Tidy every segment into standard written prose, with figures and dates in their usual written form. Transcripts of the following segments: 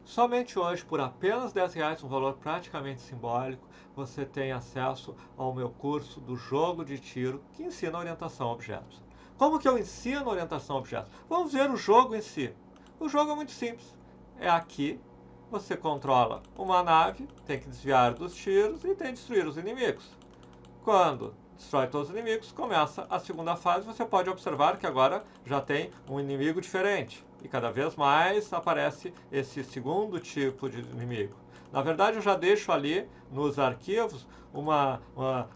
Somente hoje, por apenas R$ 10, um valor praticamente simbólico, você tem acesso ao meu curso do jogo de tiro que ensina orientação a objetos. Como que eu ensino orientação a objetos? Vamos ver o jogo em si. O jogo é muito simples. É aqui, você controla uma nave, tem que desviar dos tiros e tem que destruir os inimigos. Quando destrói todos os inimigos, começa a segunda fase. Você pode observar que agora já tem um inimigo diferente. E cada vez mais aparece esse segundo tipo de inimigo. Na verdade, eu já deixo ali nos arquivos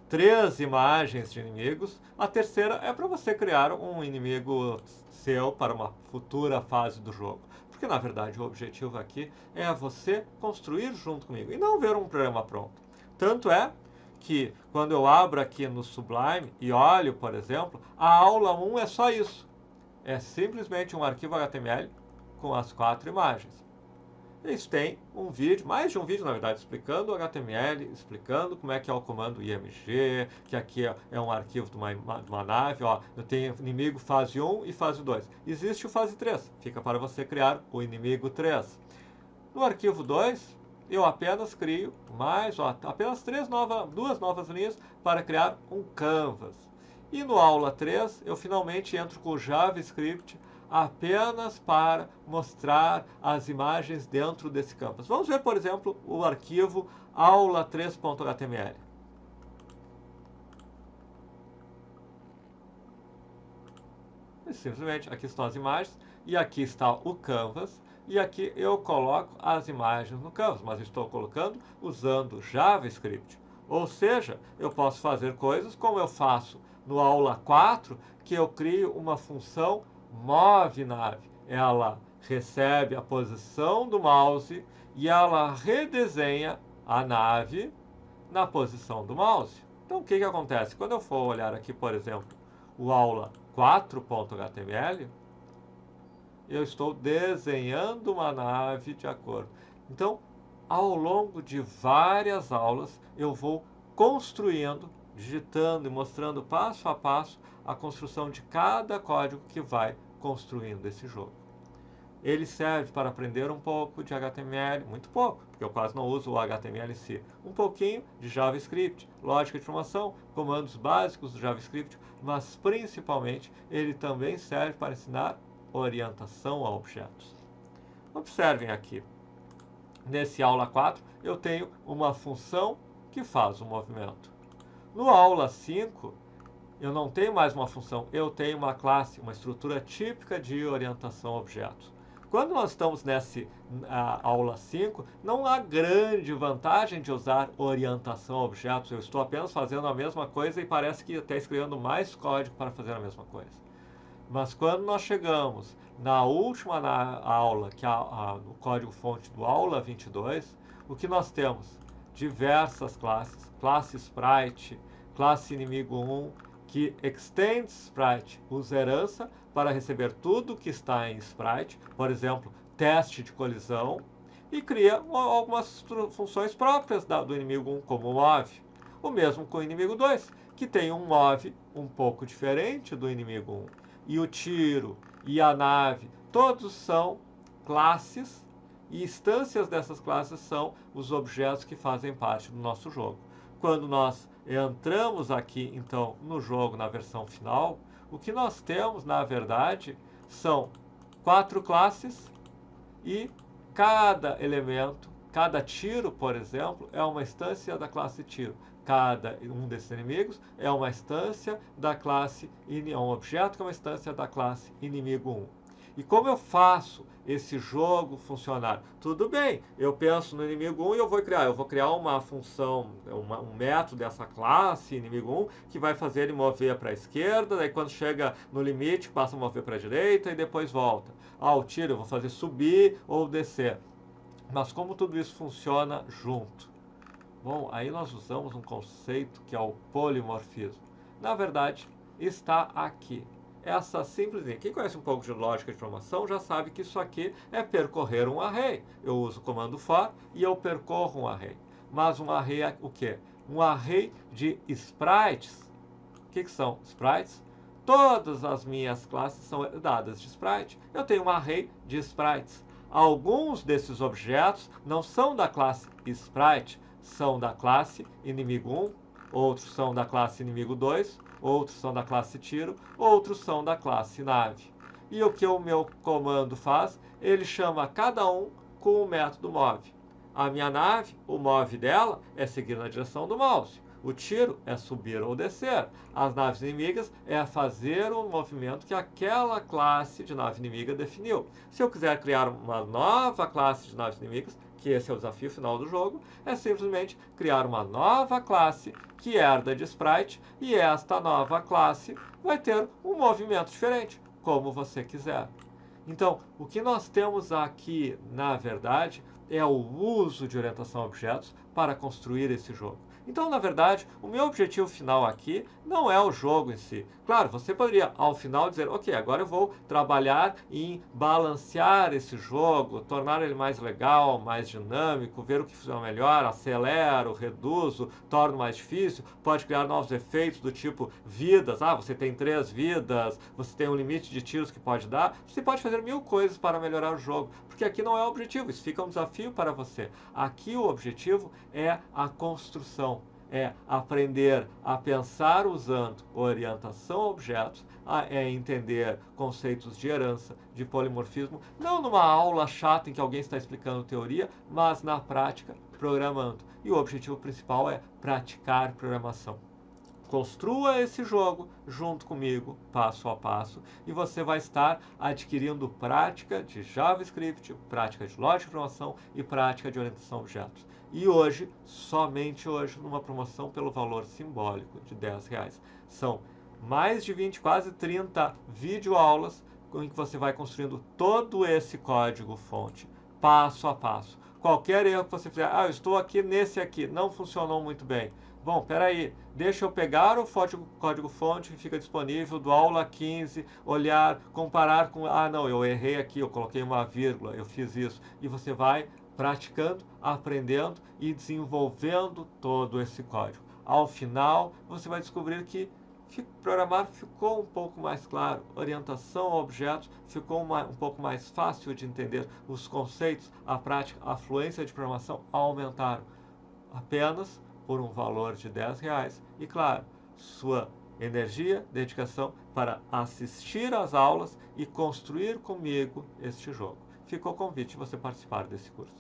três imagens de inimigos. A terceira é para você criar um inimigo seu para uma futura fase do jogo. Porque, na verdade, o objetivo aqui é você construir junto comigo e não ver um programa pronto. Tanto é que quando eu abro aqui no Sublime e olho, por exemplo, a aula 1 é só isso. É simplesmente um arquivo HTML com as 4 imagens. Eles têm um vídeo, mais de um vídeo na verdade, explicando o HTML, explicando como é que é o comando IMG, que aqui é um arquivo de uma nave, ó, eu tenho inimigo fase 1 e fase 2. Existe o fase 3, fica para você criar o inimigo 3. No arquivo 2, eu apenas crio apenas duas novas linhas para criar um canvas. E no aula 3, eu finalmente entro com o JavaScript apenas para mostrar as imagens dentro desse canvas. Vamos ver, por exemplo, o arquivo aula3.html. Simplesmente, aqui estão as imagens e aqui está o canvas. E aqui eu coloco as imagens no canvas, mas estou colocando usando JavaScript. Ou seja, eu posso fazer coisas como eu faço no aula 4, que eu crio uma função moveNave. Ela recebe a posição do mouse e ela redesenha a nave na posição do mouse. Então, o que acontece? Quando eu for olhar aqui, por exemplo, o aula 4.html, eu estou desenhando uma nave de acordo. Então, ao longo de várias aulas, eu vou construindo, digitando e mostrando passo a passo a construção de cada código que vai construindo esse jogo. Ele serve para aprender um pouco de HTML, muito pouco, porque eu quase não uso o HTML em si. Um pouquinho de JavaScript, lógica de informação, comandos básicos do JavaScript, mas principalmente ele também serve para ensinar orientação a objetos. Observem aqui. Nesse aula 4, eu tenho uma função que faz o movimento. No aula 5, eu não tenho mais uma função, eu tenho uma classe, uma estrutura típica de orientação a objetos. Quando nós estamos nessa aula 5, não há grande vantagem de usar orientação a objetos. Eu estou apenas fazendo a mesma coisa e parece que até escrevendo mais código para fazer a mesma coisa. Mas quando nós chegamos na última aula, que é o código-fonte do aula 22, o que nós temos? Diversas classes, classe Sprite, classe inimigo 1, que extend Sprite usa herança para receber tudo que está em Sprite, por exemplo, teste de colisão, e cria algumas funções próprias do inimigo 1, como o move. O mesmo com o inimigo 2, que tem um move um pouco diferente do inimigo 1. E o tiro e a nave, todos são classes e instâncias dessas classes são os objetos que fazem parte do nosso jogo. Quando nós entramos aqui, então, no jogo, na versão final, o que nós temos, na verdade, são 4 classes e cada elemento, cada tiro, por exemplo, é uma instância da classe tiro. Cada um desses inimigos é uma instância da classe, é um objeto que é uma instância da classe inimigo 1. E como eu faço esse jogo funcionar? Tudo bem, eu penso no inimigo 1 e eu vou criar uma função, um método dessa classe, inimigo 1, que vai fazer ele mover para a esquerda, daí quando chega no limite passa a mover para a direita e depois volta. O tiro eu vou fazer subir ou descer. Mas como tudo isso funciona junto? Bom, aí nós usamos um conceito que é o polimorfismo. Na verdade, está aqui. Essa simplesinha. Quem conhece um pouco de lógica de programação já sabe que isso aqui é percorrer um array. Eu uso o comando for e eu percorro um array. Mas um array é o quê? Um array de sprites. O que são sprites? Todas as minhas classes são dadas de sprite. Eu tenho um array de sprites. Alguns desses objetos não são da classe Sprite, são da classe inimigo 1, outros são da classe inimigo 2, outros são da classe tiro, outros são da classe nave. E o que o meu comando faz? Ele chama cada um com o método move. A minha nave, o move dela é seguir na direção do mouse. O tiro é subir ou descer. As naves inimigas é fazer o movimento que aquela classe de nave inimiga definiu. Se eu quiser criar uma nova classe de naves inimigas, que esse é o desafio final do jogo, é simplesmente criar uma nova classe que herda de Sprite, e esta nova classe vai ter um movimento diferente, como você quiser. Então, o que nós temos aqui, na verdade, é o uso de orientação a objetos para construir esse jogo. Então, na verdade, o meu objetivo final aqui não é o jogo em si. Claro, você poderia, ao final, dizer, ok, agora eu vou trabalhar em balancear esse jogo, tornar ele mais legal, mais dinâmico, ver o que funciona melhor, acelero, reduzo, torno mais difícil, pode criar novos efeitos do tipo vidas. Ah, você tem 3 vidas, você tem um limite de tiros que pode dar. Você pode fazer 1000 coisas para melhorar o jogo, porque aqui não é o objetivo, isso fica um desafio para você. Aqui o objetivo é a construção. É aprender a pensar usando orientação a objetos, é entender conceitos de herança, de polimorfismo, não numa aula chata em que alguém está explicando teoria, mas na prática, programando. E o objetivo principal é praticar programação. Construa esse jogo junto comigo, passo a passo, e você vai estar adquirindo prática de JavaScript, prática de lógica de programação e prática de orientação a objetos. E hoje, somente hoje, numa promoção pelo valor simbólico de R$10. São mais de 20, quase 30 videoaulas em que você vai construindo todo esse código fonte, passo a passo. Qualquer erro que você fizer, eu estou aqui nesse aqui, não funcionou muito bem. Bom, peraí, deixa eu pegar o código-fonte que fica disponível do aula 15, olhar, comparar com, não, eu errei aqui, eu coloquei uma vírgula, eu fiz isso. E você vai praticando, aprendendo e desenvolvendo todo esse código. Ao final, você vai descobrir que programar ficou um pouco mais claro, orientação a objetos ficou um pouco mais fácil de entender, os conceitos, a prática, a fluência de programação aumentaram. Apenas por um valor de R$10 e, claro, sua energia, dedicação para assistir às aulas e construir comigo este jogo. Fica o convite de você participar desse curso.